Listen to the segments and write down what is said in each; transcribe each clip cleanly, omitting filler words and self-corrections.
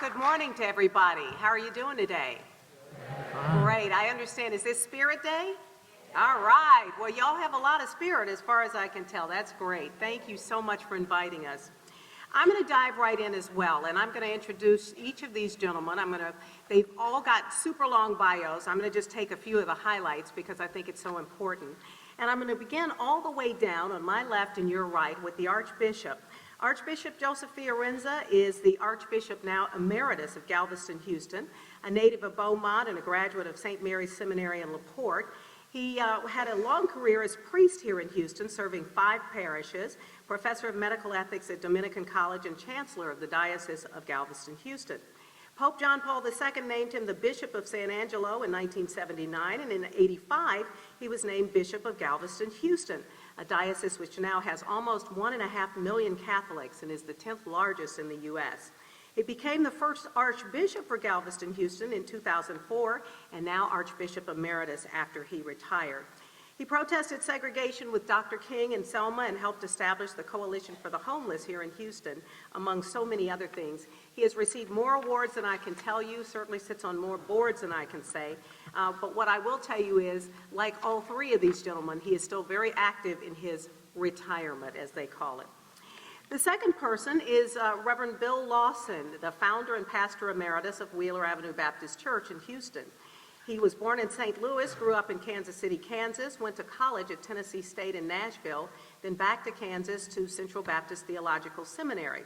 Good morning to everybody. How are you doing today? Great. I understand. Is this Spirit Day? All right. Well, y'all have a lot of spirit as far as I can tell. That's great. Thank you so much for inviting us. I'm going to dive right in as well, and I'm going to introduce each of these gentlemen. They've all got super long bios. I'm going to just take a few of the highlights because I think it's so important. And I'm going to begin all the way down on my left and your right with the Archbishop. Archbishop Joseph Florenza is the Archbishop now Emeritus of Galveston, Houston, a native of Beaumont and a graduate of St. Mary's Seminary in LaPorte. He had a long career as priest here in Houston, serving 5 parishes, professor of medical ethics at Dominican College, and chancellor of the Diocese of Galveston, Houston. Pope John Paul II named him the Bishop of San Angelo in 1979, and in 1985, he was named Bishop of Galveston, Houston, a diocese which now has almost 1.5 million Catholics and is the 10th largest in the U.S. He became the first Archbishop for Galveston, Houston in 2004, and now Archbishop Emeritus after he retired. He protested segregation with Dr. King and Selma and helped establish the Coalition for the Homeless here in Houston, among so many other things. He has received more awards than I can tell you, certainly sits on more boards than I can say. But what I will tell you is, like all 3 of these gentlemen, he is still very active in his retirement, as they call it. The second person is Reverend Bill Lawson, the founder and pastor emeritus of Wheeler Avenue Baptist Church in Houston. He was born in St. Louis, grew up in Kansas City, Kansas, went to college at Tennessee State in Nashville, then back to Kansas to Central Baptist Theological Seminary.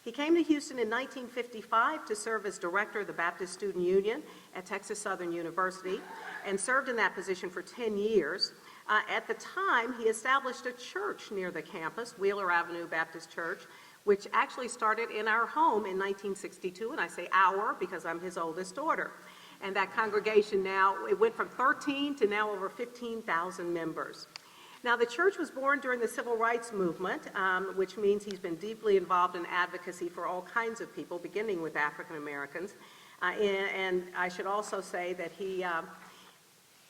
He came to Houston in 1955 to serve as director of the Baptist Student Union at Texas Southern University and served in that position for 10 years. At the time, he established a church near the campus, Wheeler Avenue Baptist Church, which actually started in our home in 1962, and I say our because I'm his oldest daughter. And that congregation now, it went from 13 to now over 15,000 members. Now, the church was born during the Civil Rights Movement, which means he's been deeply involved in advocacy for all kinds of people, beginning with African Americans. And I should also say that he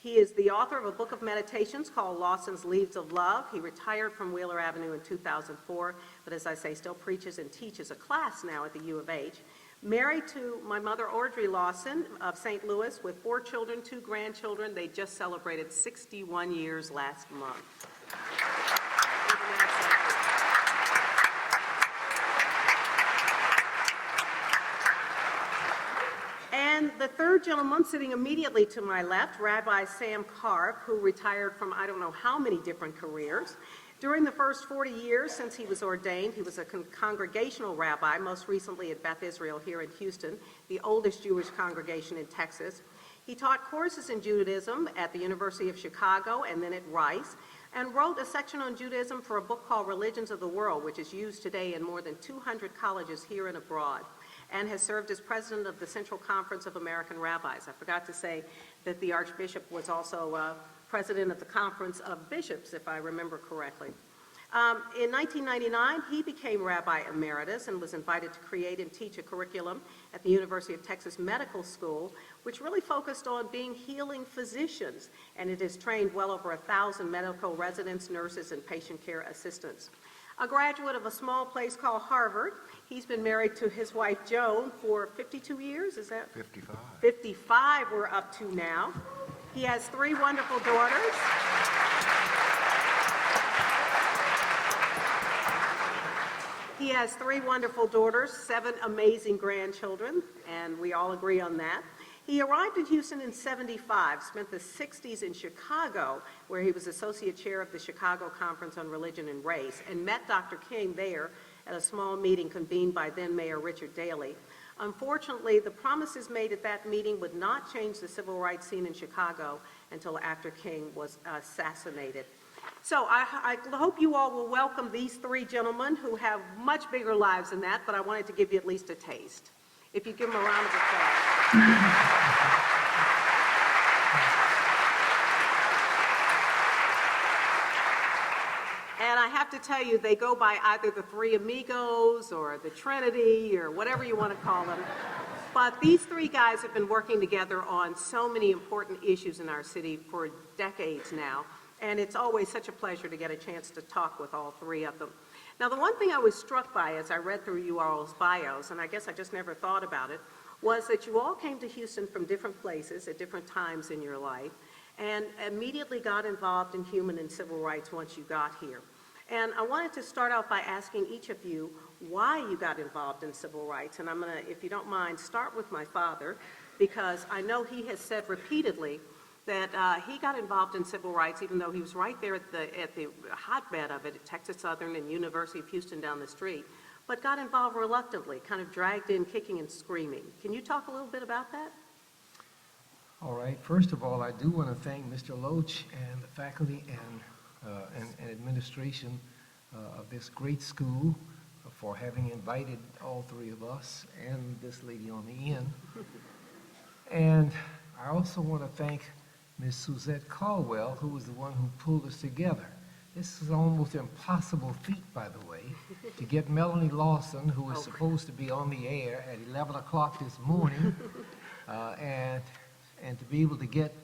is the author of a book of meditations called Lawson's Leaves of Love. He retired from Wheeler Avenue in 2004, but as I say, still preaches and teaches a class now at the U of H. Married to my mother, Audrey Lawson, of St. Louis, with 4 children, 2 grandchildren. They just celebrated 61 years last month. And the third gentleman sitting immediately to my left, Rabbi Sam Karff, who retired from I don't know how many different careers. During the first 40 years since he was ordained, he was a congregational rabbi, most recently at Beth Israel here in Houston, the oldest Jewish congregation in Texas. He taught courses in Judaism at the University of Chicago and then at Rice, and wrote a section on Judaism for a book called Religions of the World, which is used today in more than 200 colleges here and abroad, and has served as president of the Central Conference of American Rabbis. I forgot to say that the Archbishop was also president of the Conference of Bishops, if I remember correctly. In 1999, he became Rabbi Emeritus and was invited to create and teach a curriculum at the University of Texas Medical School, which really focused on being healing physicians, and it has trained well over 1,000 medical residents, nurses, and patient care assistants. A graduate of a small place called Harvard, he's been married to his wife Joan for 52 years, is that? 55. 55 we're up to now. He has 3 wonderful daughters. He has 3 wonderful daughters, 7 amazing grandchildren, and we all agree on that. He arrived in Houston in '75, spent the 60s in Chicago, where he was associate chair of the Chicago Conference on Religion and Race, and met Dr. King there at a small meeting convened by then Mayor Richard Daley. Unfortunately, the promises made at that meeting would not change the civil rights scene in Chicago until after King was assassinated. So I hope you all will welcome these 3 gentlemen who have much bigger lives than that, but I wanted to give you at least a taste. If you give them a round of applause. And I have to tell you, they go by either the 3 Amigos or the Trinity or whatever you want to call them. But these 3 guys have been working together on so many important issues in our city for decades now. And it's always such a pleasure to get a chance to talk with all 3 of them. Now, the one thing I was struck by as I read through you all's bios, and I guess I just never thought about it, was that you all came to Houston from different places at different times in your life and immediately got involved in human and civil rights once you got here. And I wanted to start out by asking each of you why you got involved in civil rights. And I'm going to, if you don't mind, start with my father, because I know he has said repeatedly that he got involved in civil rights even though he was right there at the hotbed of it at Texas Southern and University of Houston down the street, but got involved reluctantly, kind of dragged in kicking and screaming. Can you talk a little bit about that? All right. First of all, I do want to thank Mr. Loach and the faculty and administration of this great school for having invited all three of us and this lady on the end. And I also want to thank Ms. Suzette Caldwell, who was the one who pulled us together. This is almost an impossible feat, by the way, to get Melanie Lawson, who was supposed to be on the air at 11 o'clock this morning, and to be able to get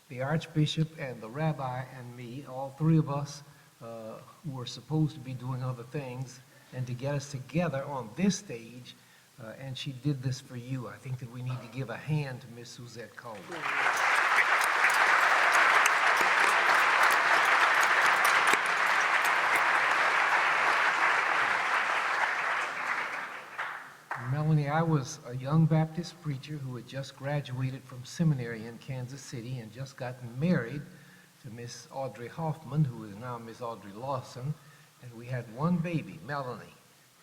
the Archbishop and the Rabbi and me, all three of us who were supposed to be doing other things, and to get us together on this stage, and she did this for you. I think that we need to give a hand to Ms. Suzette Caldwell. Melanie, I was a young Baptist preacher who had just graduated from seminary in Kansas City and just gotten married to Miss Audrey Hoffman, who is now Miss Audrey Lawson, and we had one baby, Melanie,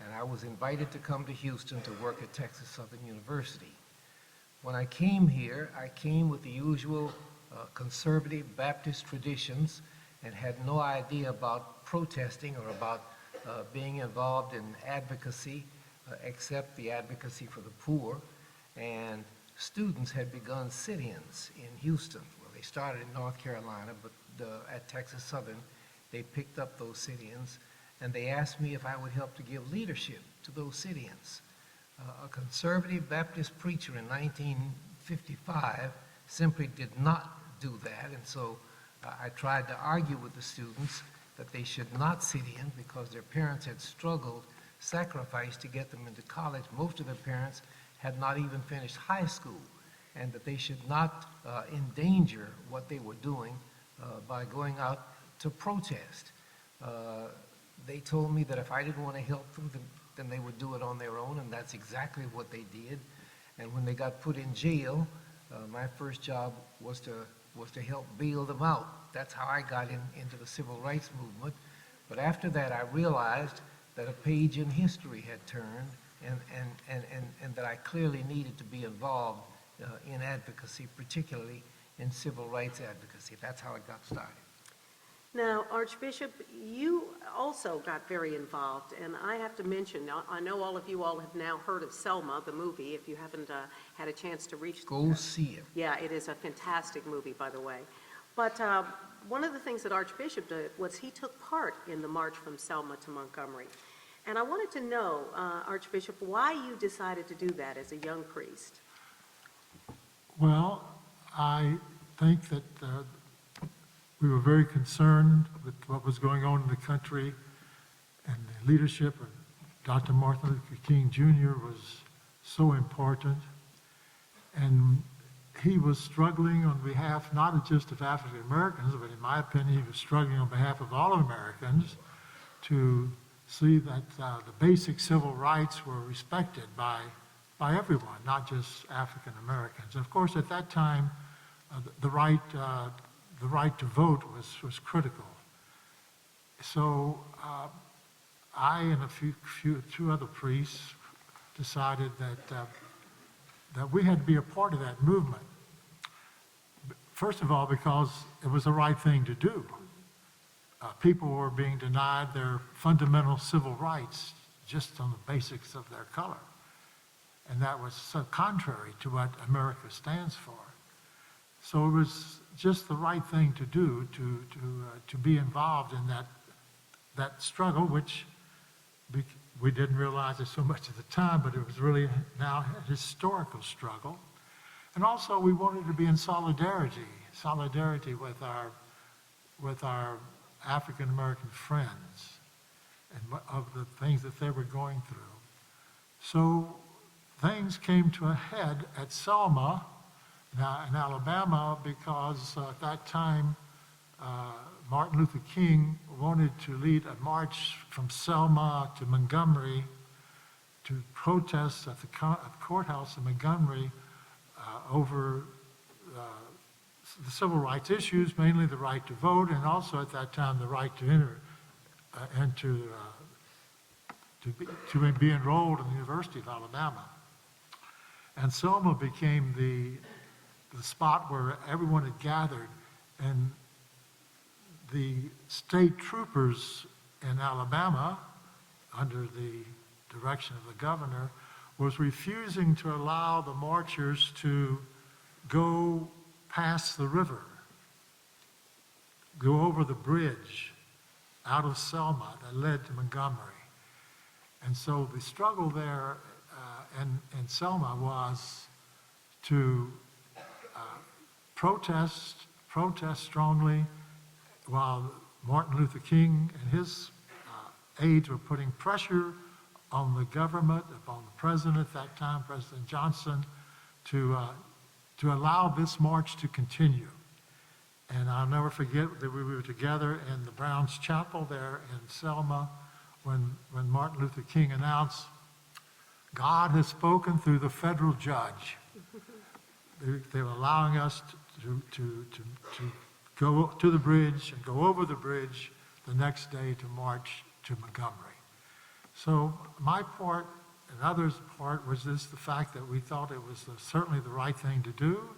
and I was invited to come to Houston to work at Texas Southern University. When I came here, I came with the usual conservative Baptist traditions and had no idea about protesting or about being involved in advocacy, except the advocacy for the poor. And students had begun sit-ins in Houston. Well, they started in North Carolina, but at Texas Southern, they picked up those sit-ins, and they asked me if I would help to give leadership to those sit-ins. A conservative Baptist preacher in 1955 simply did not do that, and so I tried to argue with the students that they should not sit in because their parents had struggled, sacrificed to get them into college. Most of their parents had not even finished high school, and that they should not endanger what they were doing by going out to protest. They told me that if I didn't want to help them, then they would do it on their own, and that's exactly what they did. And when they got put in jail, my first job was to help bail them out. That's how I got into the civil rights movement. But after that, I realized that a page in history had turned, and that I clearly needed to be involved in advocacy, particularly in civil rights advocacy. That's how it got started. Now, Archbishop, you also got very involved, and I have to mention, I know all of you all have now heard of Selma, the movie, if you haven't had a chance to reach. Go see it. Yeah, it is a fantastic movie, by the way. But one of the things that Archbishop did was he took part in the march from Selma to Montgomery. And I wanted to know, Archbishop, why you decided to do that as a young priest. Well, I think that we were very concerned with what was going on in the country, and the leadership of Dr. Martin Luther King Jr. was so important. And he was struggling on behalf not just of African Americans, but in my opinion, he was struggling on behalf of all Americans to see that the basic civil rights were respected by everyone, not just African Americans. And of course, at that time, the right to vote was critical. So I and two other priests decided that we had to be a part of that movement. First of all, because it was the right thing to do. People were being denied their fundamental civil rights just on the basics of their color. And that was so contrary to what America stands for. So it was just the right thing to do to be involved in that struggle, which we didn't realize it so much at the time, but it was really now a historical struggle. And also we wanted to be in solidarity with our African American friends and of the things that they were going through. So things came to a head at Selma, now in Alabama, because at that time Martin Luther King wanted to lead a march from Selma to Montgomery to protest at the courthouse in Montgomery over the civil rights issues, mainly the right to vote, and also at that time the right to enter and to be enrolled in the University of Alabama. And Selma became the spot where everyone had gathered, and the state troopers in Alabama, under the direction of the governor, was refusing to allow the marchers to go past the river, go over the bridge out of Selma that led to Montgomery. And so the struggle there in Selma was to protest strongly, while Martin Luther King and his aides were putting pressure on the government, upon the president at that time, President Johnson, to allow this march to continue. And I'll never forget that we were together in the Brown's Chapel there in Selma when Martin Luther King announced, "God has spoken through the federal judge." They were allowing us to go to the bridge and go over the bridge the next day to march to Montgomery. So my part and others' part was the fact that we thought it was certainly the right thing to do,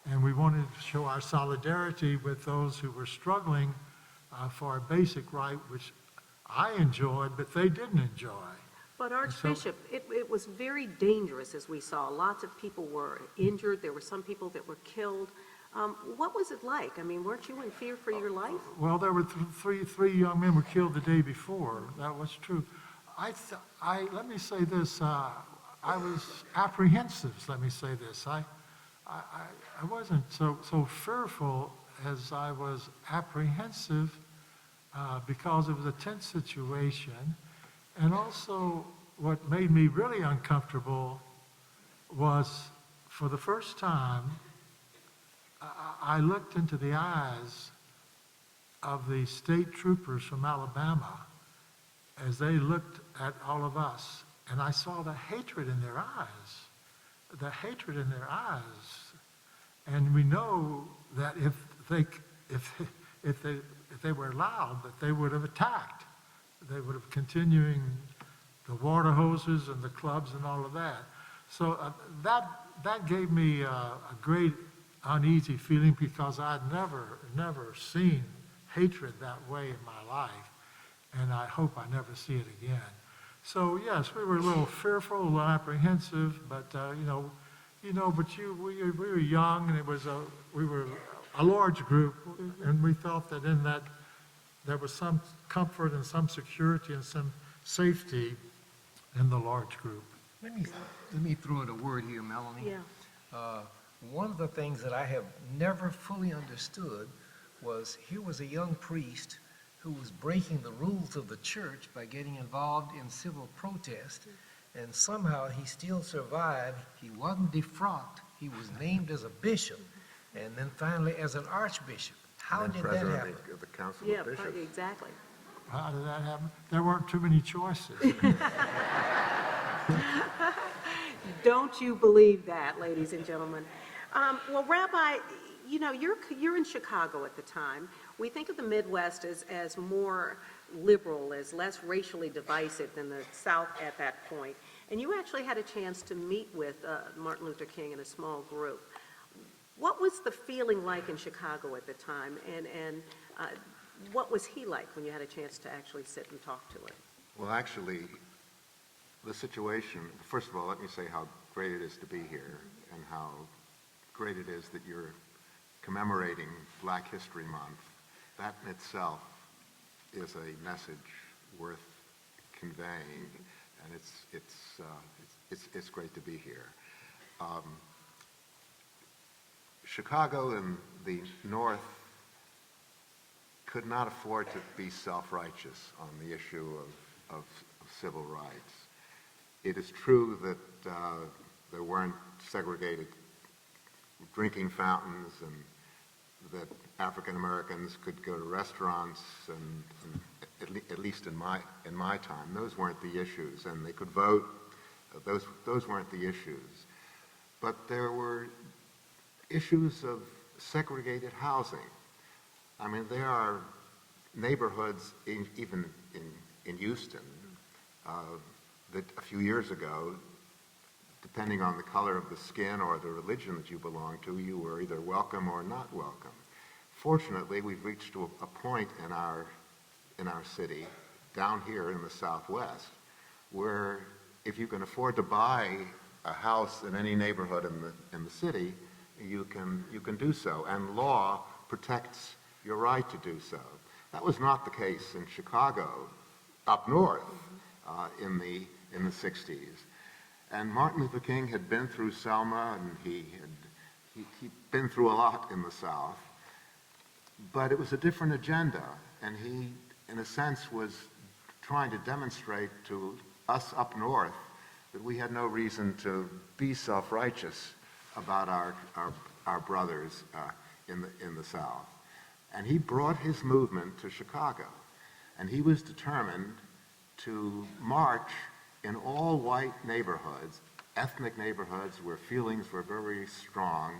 and we wanted to show our solidarity with those who were struggling for a basic right, which I enjoyed, but they didn't enjoy. But Archbishop, it was very dangerous, as we saw. Lots of people were injured. There were some people that were killed. What was it like? I mean, weren't you in fear for your life? Well, there were three young men were killed the day before. That was true. Let me say this. I was apprehensive. Let me say this. I wasn't so fearful as I was apprehensive because it was a tense situation. And also, what made me really uncomfortable was, for the first time, I looked into the eyes of the state troopers from Alabama as they looked at all of us, and I saw the hatred in their eyes, the hatred in their eyes. And we know that if they were allowed, that they would have attacked. They would have continuing the water hoses and the clubs and all of that. So that gave me a great uneasy feeling, because I'd never seen hatred that way in my life, and I hope I never see it again. So yes, we were a little fearful, a little apprehensive, but we were young, and we were a large group, and we felt that in that there was some comfort and some security and some safety in the large group. Let me throw in a word here, Melanie. Yeah. One of the things that I have never fully understood was, here was a young priest who was breaking the rules of the church by getting involved in civil protest, and somehow he still survived. He wasn't defrocked. He was named as a bishop, and then finally as an archbishop. How did that happen? Of the Council Yeah, of Bishops. exactly. How did that happen? There weren't too many choices. Don't you believe that, ladies and gentlemen? Well, Rabbi, you're in Chicago at the time. We think of the Midwest as more liberal, as less racially divisive than the South at that point. And you actually had a chance to meet with Martin Luther King in a small group. What was the feeling like in Chicago at the time, and what was he like when you had a chance to actually sit and talk to him? Well, actually, the situation, first of all, let me say how great it is to be here, and how great it is that you're commemorating Black History Month. That in itself is a message worth conveying, and it's great to be here. Chicago and the North could not afford to be self-righteous on the issue of civil rights. It is true that there weren't segregated drinking fountains and that African Americans could go to restaurants and at least in my time, those weren't the issues, and they could vote. Those weren't the issues. But there were issues of segregated housing. I mean, there are neighborhoods, even in Houston, that a few years ago, depending on the color of the skin or the religion that you belonged to, you were either welcome or not welcome. Fortunately, we've reached to a point in our city, down here in the Southwest, where if you can afford to buy a house in any neighborhood in the city, you can do so, and law protects your right to do so. That was not the case in Chicago, up north, in the 60s. And Martin Luther King had been through Selma, and he'd been through a lot in the South, but it was a different agenda, and he, in a sense, was trying to demonstrate to us up north that we had no reason to be self-righteous about our brothers in the South. And he brought his movement to Chicago, and he was determined to march in all white neighborhoods, ethnic neighborhoods where feelings were very strong,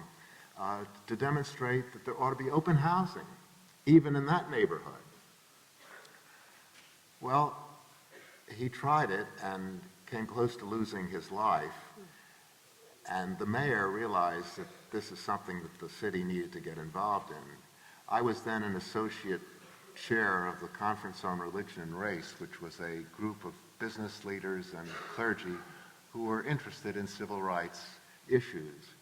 to demonstrate that there ought to be open housing, even in that neighborhood. Well, he tried it and came close to losing his life, and the mayor realized that this is something that the city needed to get involved in. I was then an associate chair of the Conference on Religion and Race, which was a group of business leaders and clergy who were interested in civil rights issues.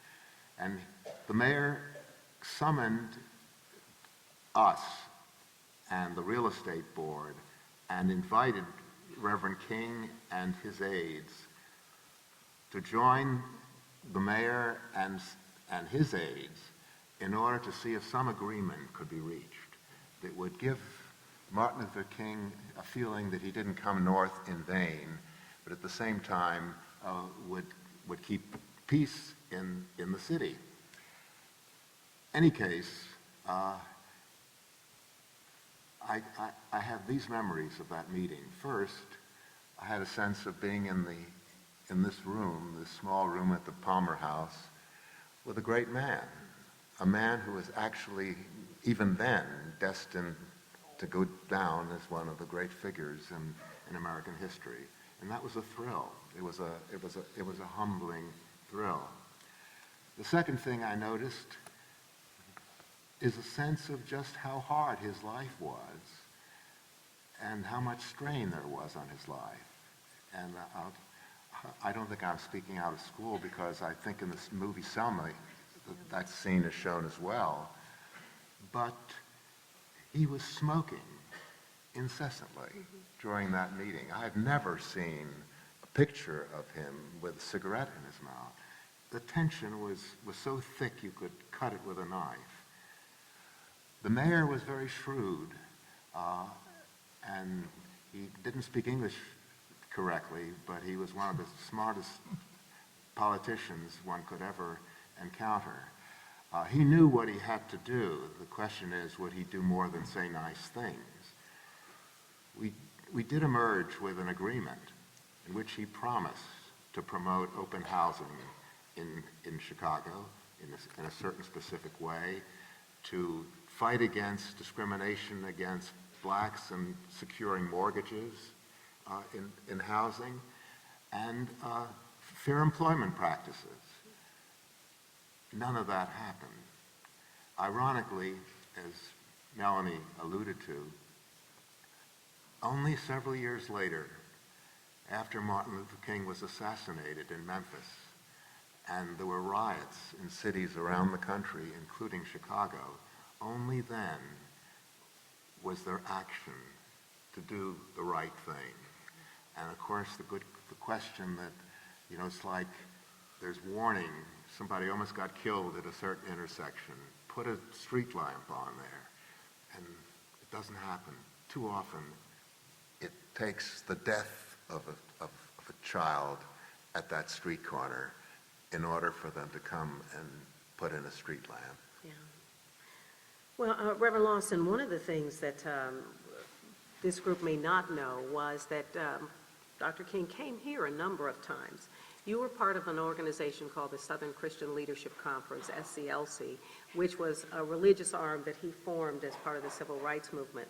And the mayor summoned us and the real estate board and invited Reverend King and his aides to join the mayor and his aides in order to see if some agreement could be reached that would give Martin Luther King a feeling that he didn't come north in vain, but at the same time would keep peace in the city. Any case, I have these memories of that meeting. First, I had a sense of being in this room, this small room at the Palmer House, with a great man, a man who was actually, even then, destined to go down as one of the great figures in American history. And that was a thrill. It was a humbling thrill. The second thing I noticed is a sense of just how hard his life was and how much strain there was on his life. And I don't think I'm speaking out of school, because I think in this movie Selma, that scene is shown as well. But he was smoking incessantly during that meeting. I've never seen a picture of him with a cigarette in his mouth. The tension was so thick you could cut it with a knife. The mayor was very shrewd, and he didn't speak English correctly, but he was one of the smartest politicians one could ever encounter. He knew what he had to do. The question is, would he do more than say nice things? We did emerge with an agreement in which he promised to promote open housing in Chicago in a certain specific way, to fight against discrimination against blacks and securing mortgages in housing, and fair employment practices. None of that happened. Ironically, as Melanie alluded to, only several years later, after Martin Luther King was assassinated in Memphis, and there were riots in cities around the country, including Chicago, only then was there action to do the right thing. And of course, the question that, it's like there's warning, somebody almost got killed at a certain intersection, put a street lamp on there, and it doesn't happen. Too often, it takes the death of a child at that street corner in order for them to come and put in a street lamp. Yeah. Well, Reverend Lawson, one of the things that this group may not know was that Dr. King came here a number of times. You were part of an organization called the Southern Christian Leadership Conference, SCLC, which was a religious arm that he formed as part of the civil rights movement.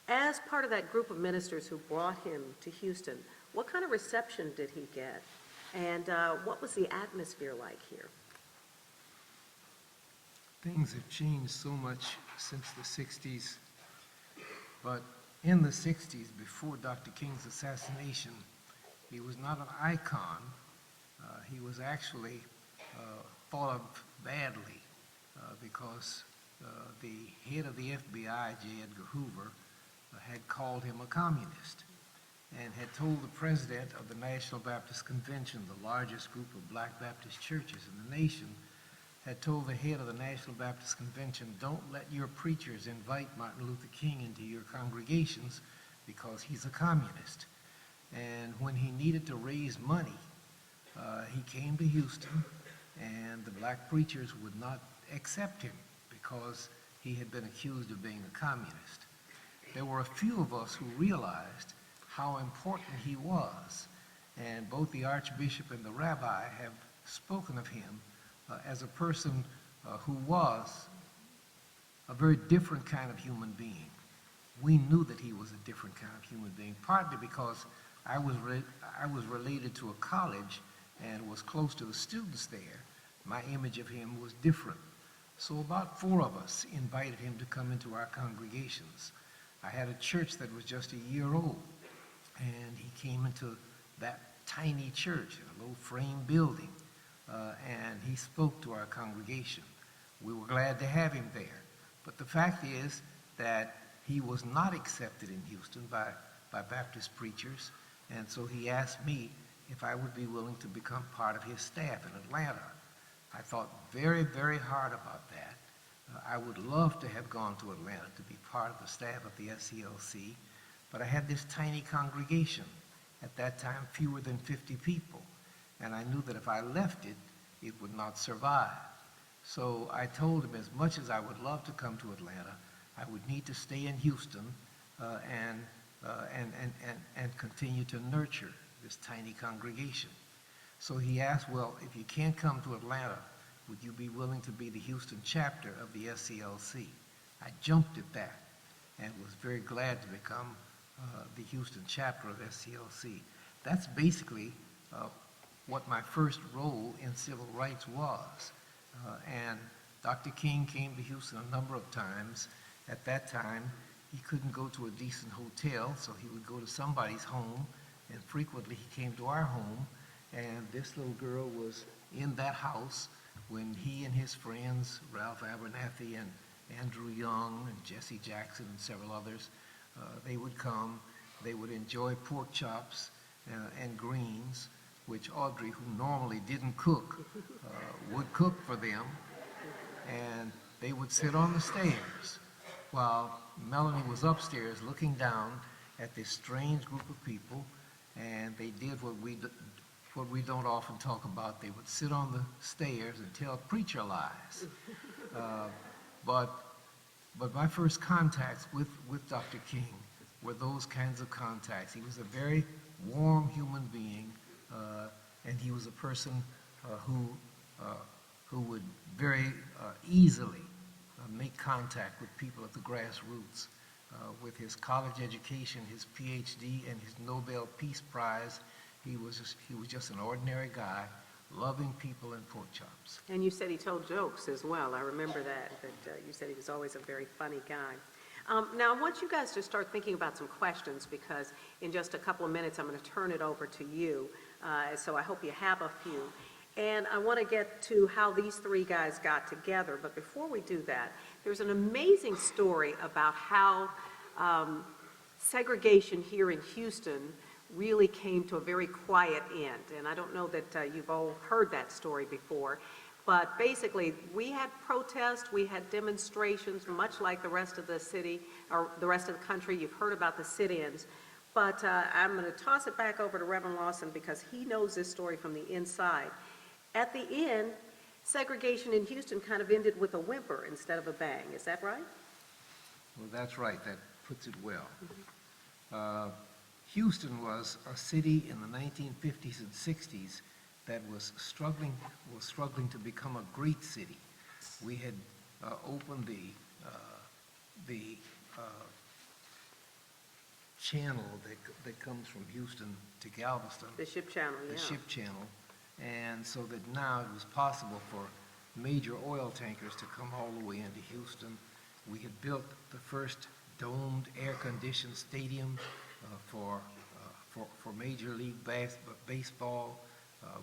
As part of that group of ministers who brought him to Houston, what kind of reception did he get? And what was the atmosphere like here? Things have changed so much since the 60s, but in the 60s, before Dr. King's assassination, he was not an icon. He was actually thought of badly because the head of the FBI, J. Edgar Hoover, had called him a communist and had told the president of the National Baptist Convention, the largest group of black Baptist churches in the nation, had told the head of the National Baptist Convention, don't let your preachers invite Martin Luther King into your congregations because he's a communist. And when he needed to raise money, he came to Houston, and the black preachers would not accept him because he had been accused of being a communist. There were a few of us who realized how important he was, and both the Archbishop and the Rabbi have spoken of him as a person who was a very different kind of human being. We knew that he was a different kind of human being, partly because I was related to a college and was close to the students there. My image of him was different. So about 4 of us invited him to come into our congregations. I had a church that was just a year old, and he came into that tiny church in a low frame building, and he spoke to our congregation. We were glad to have him there. But the fact is that he was not accepted in Houston by Baptist preachers, and so he asked me if I would be willing to become part of his staff in Atlanta. I thought very, very hard about that. I would love to have gone to Atlanta to be part of the staff of the SCLC, but I had this tiny congregation, at that time fewer than 50 people, and I knew that if I left it, it would not survive. So I told him as much as I would love to come to Atlanta, I would need to stay in Houston and continue to nurture this tiny congregation. So he asked, well, if you can't come to Atlanta, would you be willing to be the Houston chapter of the SCLC? I jumped at that and was very glad to become the Houston chapter of SCLC. That's basically what my first role in civil rights was. And Dr. King came to Houston a number of times. At that time, he couldn't go to a decent hotel, so he would go to somebody's home, and frequently he came to our home, and this little girl was in that house when he and his friends, Ralph Abernathy and Andrew Young and Jesse Jackson and several others, they would come, they would enjoy pork chops and greens, which Audrey, who normally didn't cook, would cook for them, and they would sit on the stairs while Melanie was upstairs looking down at this strange group of people, and they did what we don't often talk about. They would sit on the stairs and tell preacher lies. But my first contacts with Dr. King were those kinds of contacts. He was a very warm human being, and he was a person who would very easily make contact with people at the grassroots. With his college education, his PhD, and his Nobel Peace Prize, he was just an ordinary guy, loving people and pork chops. And you said he told jokes as well. I remember that you said he was always a very funny guy. Now, I want you guys to start thinking about some questions, because in just a couple of minutes, I'm going to turn it over to you. So I hope you have a few. And I want to get to how these 3 guys got together. But before we do that, there's an amazing story about how segregation here in Houston really came to a very quiet end. And I don't know that you've all heard that story before. But basically, we had protests, we had demonstrations, much like the rest of the city, or the rest of the country. You've heard about the sit-ins. But I'm going to toss it back over to Reverend Lawson because he knows this story from the inside. At the end, segregation in Houston kind of ended with a whimper instead of a bang. Is that right? Well, that's right. That puts it well. Houston was a city in the 1950s and 60s that was struggling to become a great city. We had opened the channel that comes from Houston to Galveston. The ship channel, yeah. The ship channel, and so that now it was possible for major oil tankers to come all the way into Houston. We had built the first domed, air-conditioned stadium for Major League Baseball.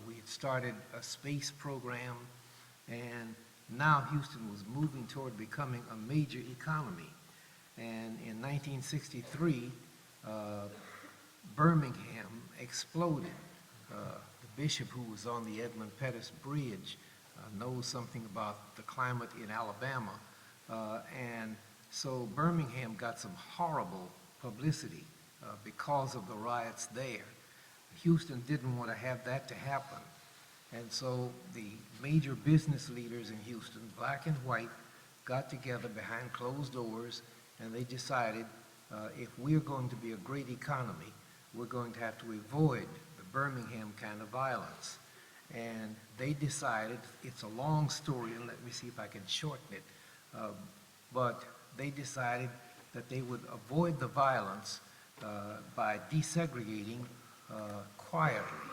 We had started a space program, and now Houston was moving toward becoming a major economy. And in 1963, Birmingham exploded. The bishop who was on the Edmund Pettus Bridge knows something about the climate in Alabama. And so Birmingham got some horrible publicity because of the riots there. Houston didn't want to have that to happen. And so the major business leaders in Houston, black and white, got together behind closed doors, and they decided if we're going to be a great economy, we're going to have to avoid the Birmingham kind of violence. And they decided, it's a long story, and let me see if I can shorten it, but they decided that they would avoid the violence by desegregating quietly.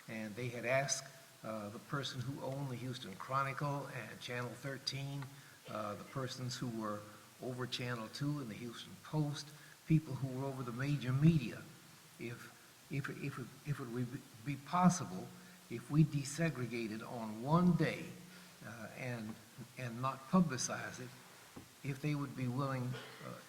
And they had asked the person who owned the Houston Chronicle and Channel 13, the persons who were over Channel 2 and the Houston Post, people who were over the major media, if it would be possible if we desegregated on one day and not publicize it, if they would be willing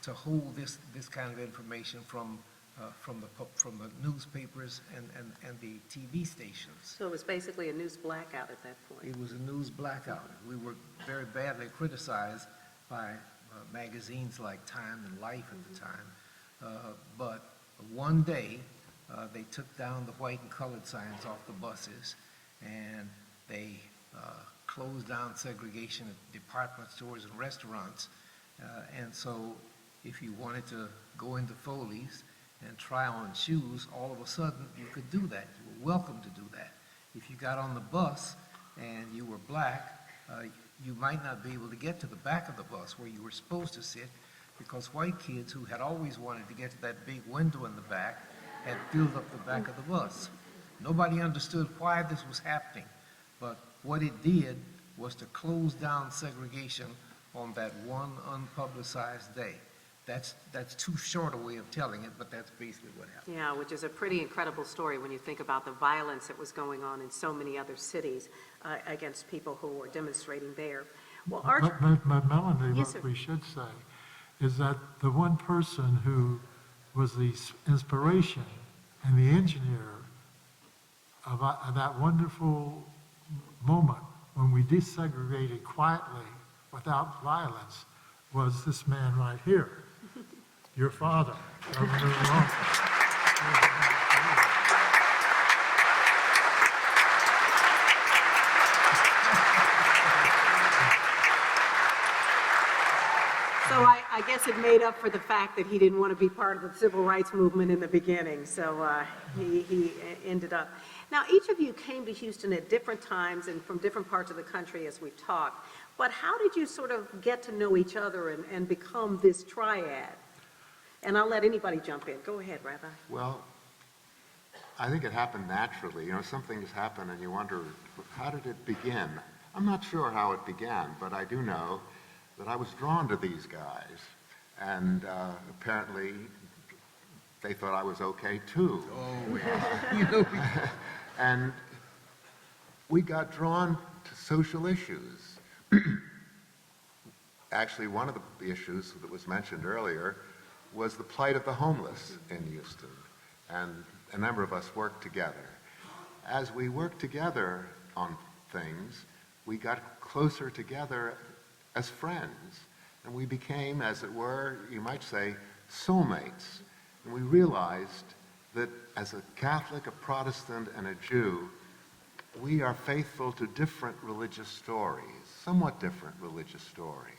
to hold this kind of information from the newspapers and the TV stations. So it was basically a news blackout at that point. It was a news blackout. We were very badly criticized by magazines like Time and Life at the time. But one day, they took down the white and colored signs off the buses, and they closed down segregation at department stores and restaurants. And so if you wanted to go into Foley's and try on shoes, all of a sudden you could do that. You were welcome to do that. If you got on the bus and you were black, you might not be able to get to the back of the bus where you were supposed to sit, because white kids who had always wanted to get to that big window in the back had filled up the back of the bus. Nobody understood why this was happening, but what it did was to close down segregation on that one unpublicized day. That's too short a way of telling it, but that's basically what happened. Yeah, which is a pretty incredible story when you think about the violence that was going on in so many other cities against people who were demonstrating there. Well, But Melanie, Yes, what sir. we should say is that the one person who was the inspiration and the engineer of that wonderful moment when we desegregated quietly without violence was this man right here, your father, Reverend Lawson. So I guess it made up for the fact that he didn't want to be part of the civil rights movement in the beginning, so he ended up. Now, each of you came to Houston at different times and from different parts of the country as we've talked, but how did you sort of get to know each other and become this triad? And I'll let anybody jump in. Go ahead, Rabbi. Well, I think it happened naturally. You know, some things happen and you wonder, how did it begin? I'm not sure how it began, but I do know that I was drawn to these guys. And apparently, they thought I was okay too. Oh, yeah. You know, And we got drawn to social issues. Actually, one of the issues that was mentioned earlier was the plight of the homeless in Houston. And a number of us worked together. As we worked together on things, we got closer together as friends. And we became, as it were, you might say, soulmates. And we realized that as a Catholic, a Protestant, and a Jew, we are faithful to different religious stories, somewhat different religious stories.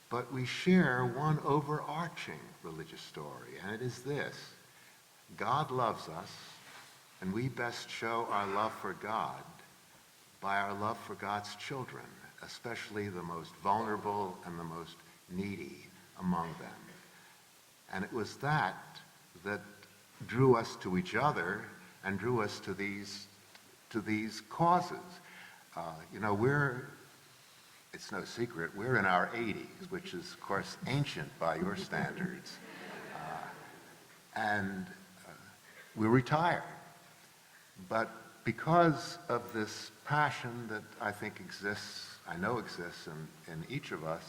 But we share one overarching religious story, and it is this: God loves us, and we best show our love for God by our love for God's children, especially the most vulnerable and the most needy among them. And it was that drew us to each other and drew us to these causes. It's no secret, we're in our 80s, which is, of course, ancient by your standards. And we're retired. But because of this passion that I think exists, I know exists in each of us,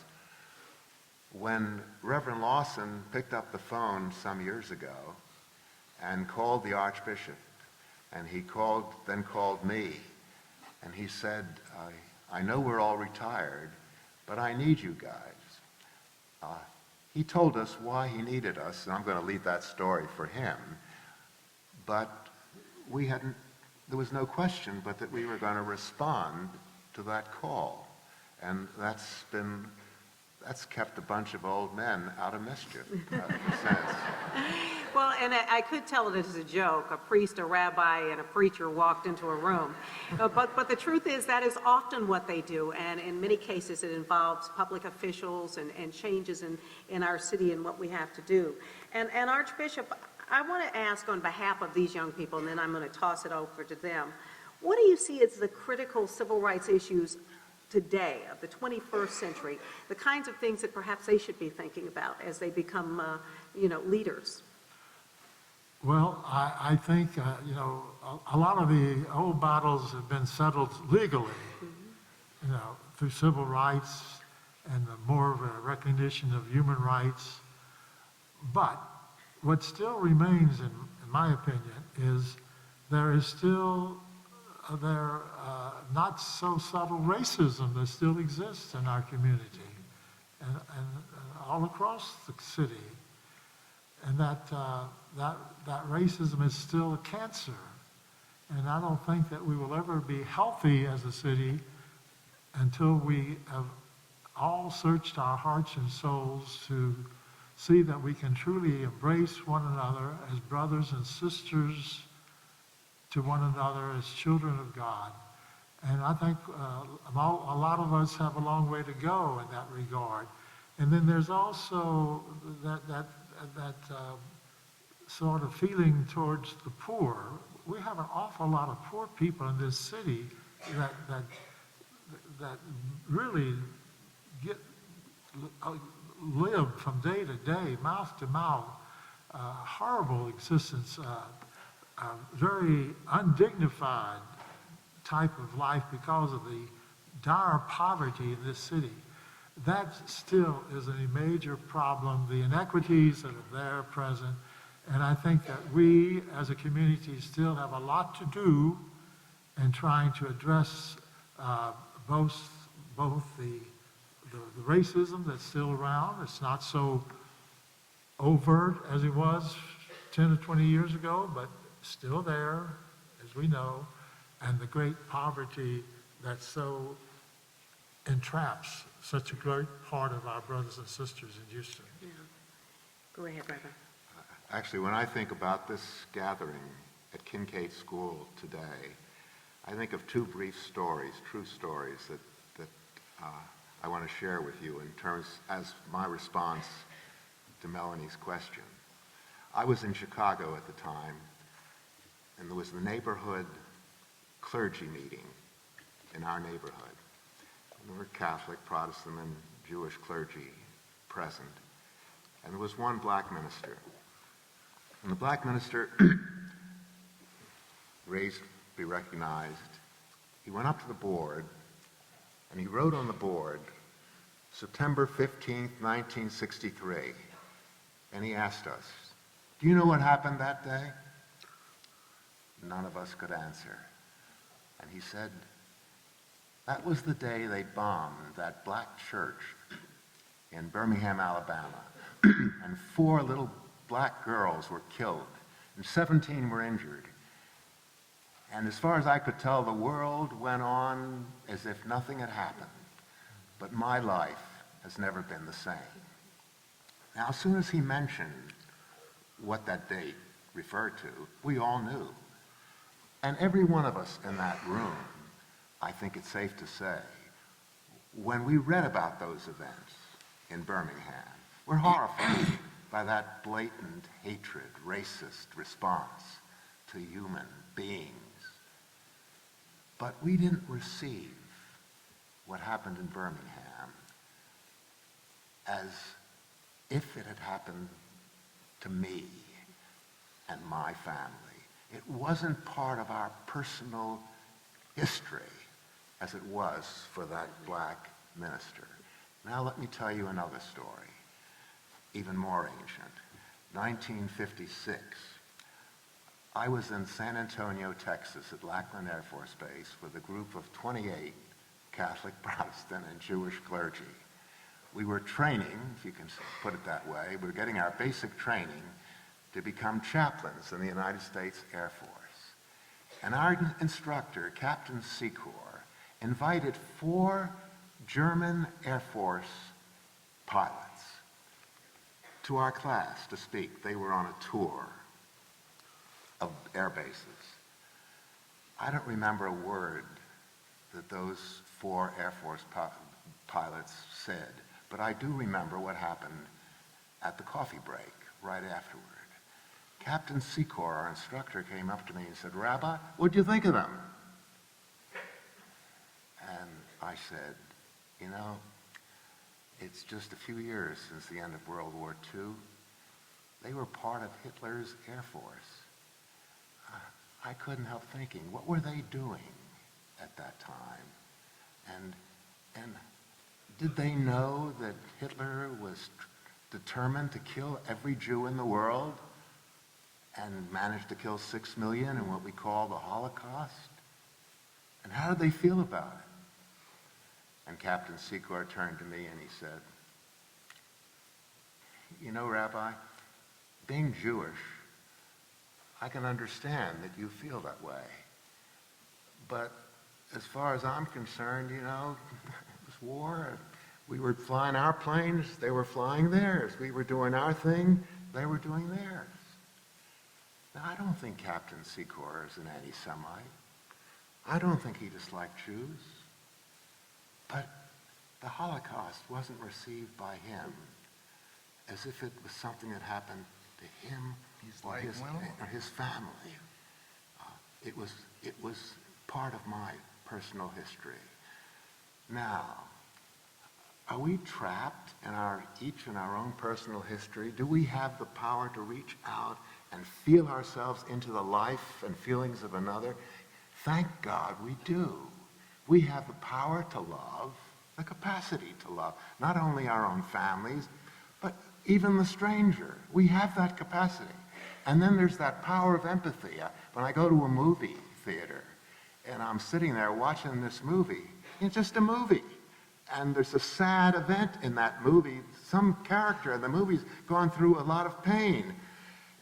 when Reverend Lawson picked up the phone some years ago and called the Archbishop, and he then called me, and he said, I know we're all retired, but I need you guys. He told us why he needed us, and I'm going to leave that story for him, but there was no question but that we were going to respond to that call. And that's kept a bunch of old men out of mischief, in a sense. Well, and I could tell it as a joke. A priest, a rabbi, and a preacher walked into a room. But the truth is that is often what they do. And in many cases, it involves public officials and changes in our city and what we have to do. And Archbishop, I want to ask on behalf of these young people, and then I'm going to toss it over to them. What do you see as the critical civil rights issues today, of the 21st century, the kinds of things that perhaps they should be thinking about as they become, leaders? Well, I think, a lot of the old battles have been settled legally, through civil rights and more of a recognition of human rights. But what still remains, in my opinion, is there is still not so subtle racism that still exists in our community and all across the city, and that racism is still a cancer. And I don't think that we will ever be healthy as a city until we have all searched our hearts and souls to see that we can truly embrace one another as brothers and sisters to one another, as children of God. And I think a lot of us have a long way to go in that regard. And then there's also that sort of feeling towards the poor. We have an awful lot of poor people in this city that really live from day to day, mouth to mouth, horrible existence, very undignified type of life because of the dire poverty in this city. That still is a major problem, the inequities that are there present. And I think that we as a community still have a lot to do in trying to address both the racism that's still around. It's not so overt as it was 10 or 20 years ago, but still there, as we know, and the great poverty that so entraps such a great part of our brothers and sisters in Houston. Yeah. Go ahead, Reverend. Actually, when I think about this gathering at Kinkaid School today, I think of two brief stories, true stories, that I want to share with you in terms as my response to Melanie's question. I was in Chicago at the time, and there was the neighborhood clergy meeting in our neighborhood. And there were Catholic, Protestant, and Jewish clergy present. And there was one black minister. And the black minister, raised to be recognized, he went up to the board, and he wrote on the board, September 15th, 1963. And he asked us, do you know what happened that day? None of us could answer. And he said, that was the day they bombed that black church in Birmingham, Alabama. And 4 little black girls were killed and 17 were injured. And as far as I could tell, the world went on as if nothing had happened. But my life has never been the same. Now, as soon as he mentioned what that date referred to, we all knew. And every one of us in that room, I think it's safe to say, when we read about those events in Birmingham, we're horrified by that blatant hatred, racist response to human beings. But we didn't receive what happened in Birmingham as if it had happened to me and my family. It wasn't part of our personal history as it was for that black minister. Now let me tell you another story, even more ancient. 1956, I was in San Antonio, Texas at Lackland Air Force Base with a group of 28 Catholic, Protestant, and Jewish clergy. We were training, if you can put it that way, we were getting our basic training to become chaplains in the United States Air Force. And our instructor, Captain Secor, invited 4 German Air Force pilots to our class to speak. They were on a tour of air bases. I don't remember a word that those 4 Air Force pilots said, but I do remember what happened at the coffee break right afterward. Captain Secor, our instructor, came up to me and said, "Rabbi, what'd you think of them?" And I said, "You know, it's just a few years since the end of World War II. They were part of Hitler's Air Force." I couldn't help thinking, what were they doing at that time? And did they know that Hitler was determined to kill every Jew in the world and managed to kill 6 million in what we call the Holocaust? And how did they feel about it? And Captain Secor turned to me and he said, "You know, Rabbi, being Jewish, I can understand that you feel that way. But as far as I'm concerned, you know, it was war. We were flying our planes, they were flying theirs. We were doing our thing, they were doing theirs." Now, I don't think Captain Secor is an anti-Semite. I don't think he disliked Jews. But the Holocaust wasn't received by him as if it was something that happened to him or his family. It was part of my personal history. Now, are we trapped in each in our own personal history? Do we have the power to reach out and feel ourselves into the life and feelings of another? Thank God we do. We have the power to love, the capacity to love, not only our own families, but even the stranger. We have that capacity. And then there's that power of empathy. When I go to a movie theater and I'm sitting there watching this movie, it's just a movie. And there's a sad event in that movie. Some character in the movie's gone through a lot of pain.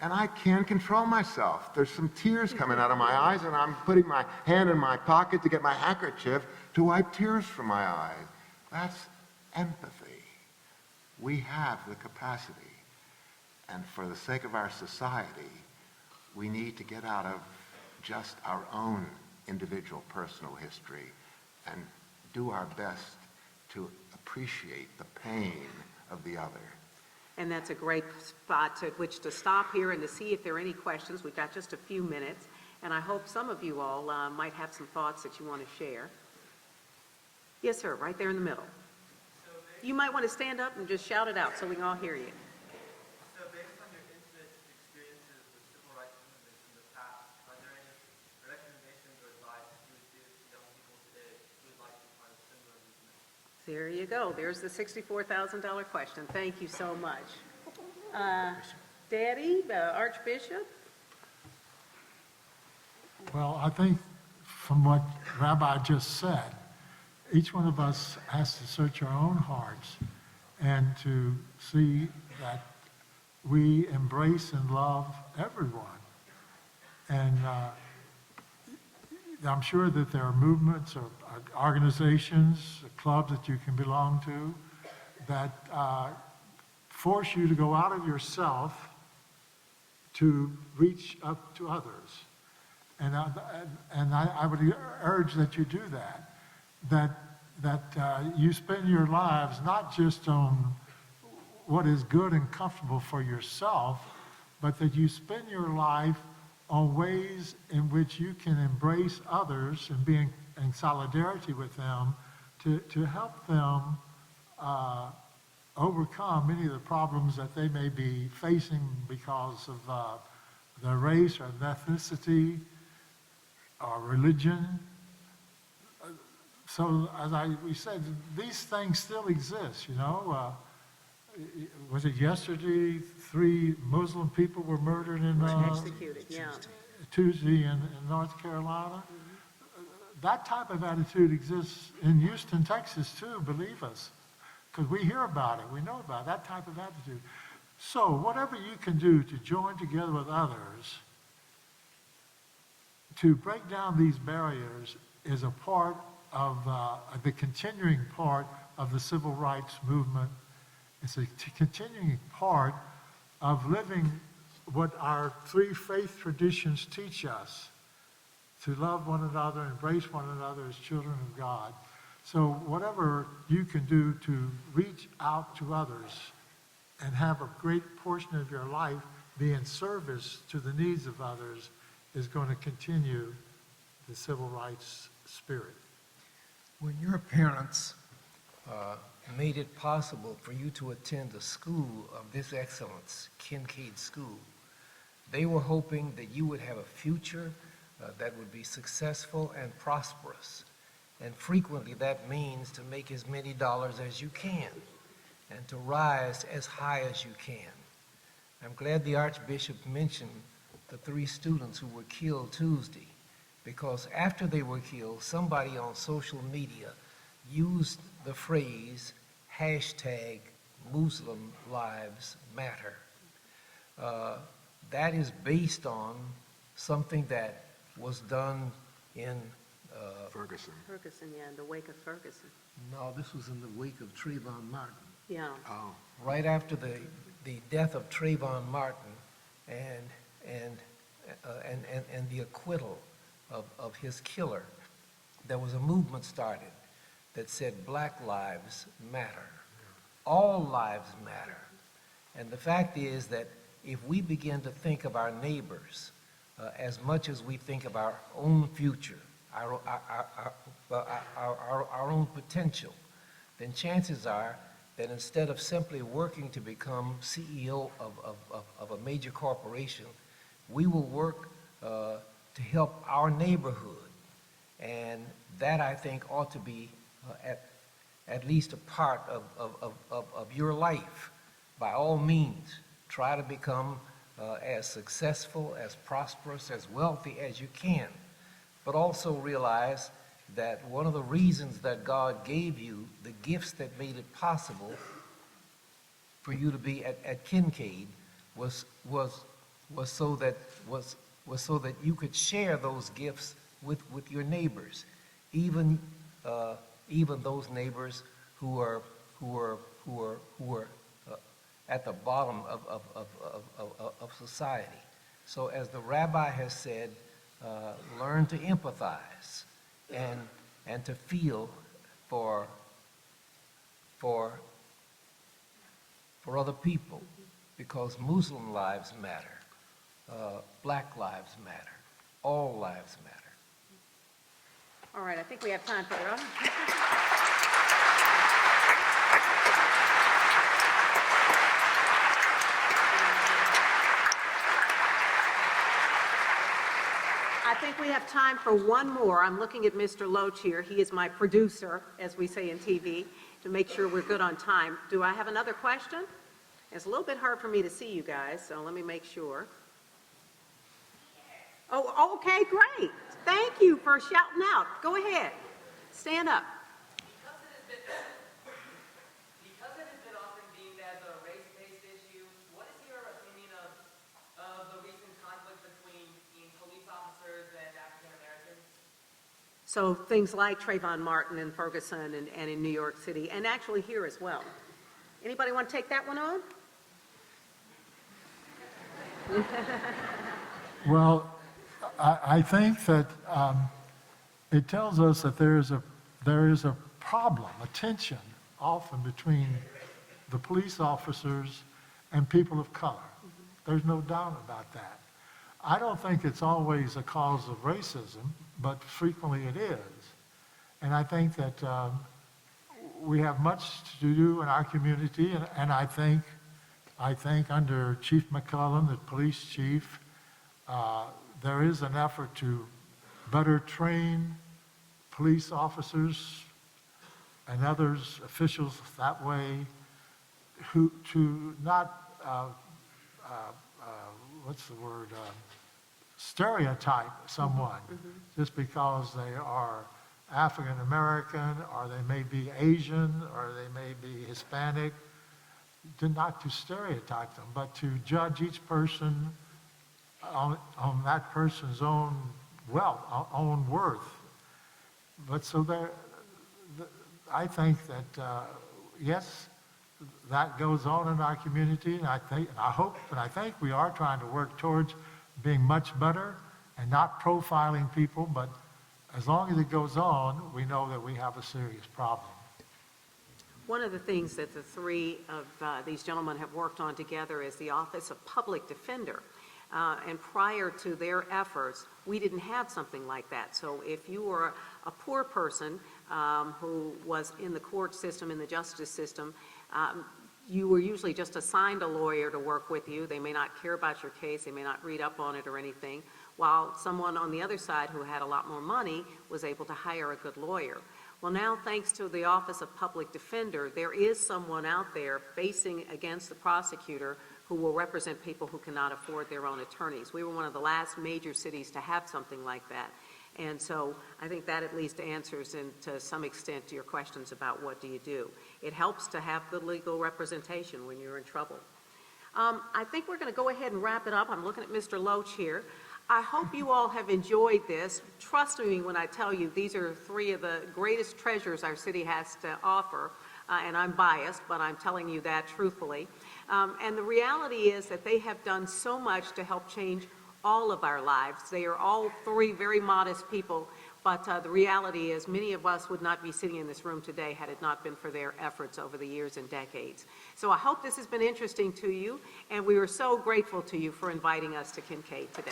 And I can't control myself. There's some tears coming out of my eyes, and I'm putting my hand in my pocket to get my handkerchief to wipe tears from my eyes. That's empathy. We have the capacity. And for the sake of our society, we need to get out of just our own individual personal history and do our best to appreciate the pain of the other. And that's a great spot to which to stop here and to see if there are any questions. We've got just a few minutes, and I hope some of you all might have some thoughts that you want to share. Yes, sir, right there in the middle. You might want to stand up and just shout it out so we can all hear you. So based on your intimate experiences with civil rights movements in the past, are there any recommendations or advice you would give to young people today who would like to find a similar movement? There you go. There's the $64,000 question. Thank you so much. Daddy, Archbishop? Well, I think from what Rabbi just said, each one of us has to search our own hearts and to see that we embrace and love everyone. And I'm sure that there are movements or organizations, clubs that you can belong to that force you to go out of yourself to reach up to others. And I would urge that you do that you spend your lives not just on what is good and comfortable for yourself, but that you spend your life on ways in which you can embrace others and be in solidarity with them to help them overcome many of the problems that they may be facing because of their race or ethnicity or religion. So as we said, these things still exist, you know. Was it yesterday 3 Muslim people were murdered in Executed, yeah. Tuesday in North Carolina? That type of attitude exists in Houston, Texas too, believe us, because we hear about it, we know about it, that type of attitude. So whatever you can do to join together with others to break down these barriers is a part of the continuing part of the civil rights movement. It's a continuing part of living what our 3 faith traditions teach us, to love one another, embrace one another as children of God. So whatever you can do to reach out to others and have a great portion of your life be in service to the needs of others is going to continue the civil rights spirit. When your parents made it possible for you to attend a school of this excellence, Kinkaid School, they were hoping that you would have a future that would be successful and prosperous. And frequently that means to make as many dollars as you can and to rise as high as you can. I'm glad the Archbishop mentioned the 3 students who were killed Tuesday, because after they were killed, somebody on social media used the phrase hashtag Muslim Lives Matter. That is based on something that was done in Ferguson. Ferguson, yeah, in the wake of Ferguson. no, this was in the wake of Trayvon Martin. Yeah. Oh, Right after the death of Trayvon Martin and the acquittal of his killer, there was a movement started that said Black lives matter. All lives matter. And the fact is that if we begin to think of our neighbors as much as we think of our own future, our own potential, then chances are that instead of simply working to become CEO of a major corporation, we will work to help our neighborhood. And that, I think, ought to be at least a part of your life. By all means, try to become as successful, as prosperous, as wealthy as you can. But also realize that one of the reasons that God gave you the gifts that made it possible for you to be at Kinkaid was so that you could share those gifts with your neighbors, even those neighbors who are at the bottom of society. So as the Rabbi has said, learn to empathize and to feel for other people, because Muslim lives matter, Black lives matter, all lives matter. All right, I think we have time for them. I think we have time for one more. I'm looking at Mr. Loach here. He is my producer, as we say in TV, to make sure we're good on time. Do I have another question? It's a little bit hard for me to see you guys, so let me make sure. Oh, okay, great. Thank you for shouting out. Go ahead. Stand up. Because it has been often deemed as a race-based issue, what is your So things like Trayvon Martin in Ferguson and in New York City, and actually here as well. Anybody want to take that one on? Well, I think that it tells us that there is a problem, a tension often between the police officers and people of color. There's no doubt about that. I don't think it's always a cause of racism, but frequently it is. And I think that we have much to do in our community, and I think under Chief McClellan, the police chief, there is an effort to better train police officers and others, officials that way, who to not, what's the word, stereotype someone just because they are African American, or they may be Asian, or they may be Hispanic, not to stereotype them, but to judge each person on that person's own wealth, own worth. But so there, I think that, yes, that goes on in our community, and I hope, and I think we are trying to work towards being much better and not profiling people, but as long as it goes on, we know that we have a serious problem. One of the things that the three of these gentlemen have worked on together is the Office of Public Defender. And prior to their efforts, we didn't have something like that. So if you were a poor person who was in the court system, in the justice system, you were usually just assigned a lawyer to work with you. They may not care about your case, they may not read up on it or anything, while someone on the other side who had a lot more money was able to hire a good lawyer. Well, now, thanks to the Office of Public Defender, there is someone out there facing against the prosecutor who will represent people who cannot afford their own attorneys. We were one of the last major cities to have something like that. And so I think that at least answers, to some extent, to your questions about what do you do. It helps to have good legal representation when you're in trouble. I think we're going to go ahead and wrap it up. I'm looking at Mr. Loach here. I hope you all have enjoyed this. Trust me when I tell you these are three of the greatest treasures our city has to offer. And I'm biased, but I'm telling you that truthfully. And the reality is that they have done so much to help change all of our lives. They are all three very modest people, but the reality is many of us would not be sitting in this room today had it not been for their efforts over the years and decades. So I hope this has been interesting to you, and we are so grateful to you for inviting us to Kinkaid today.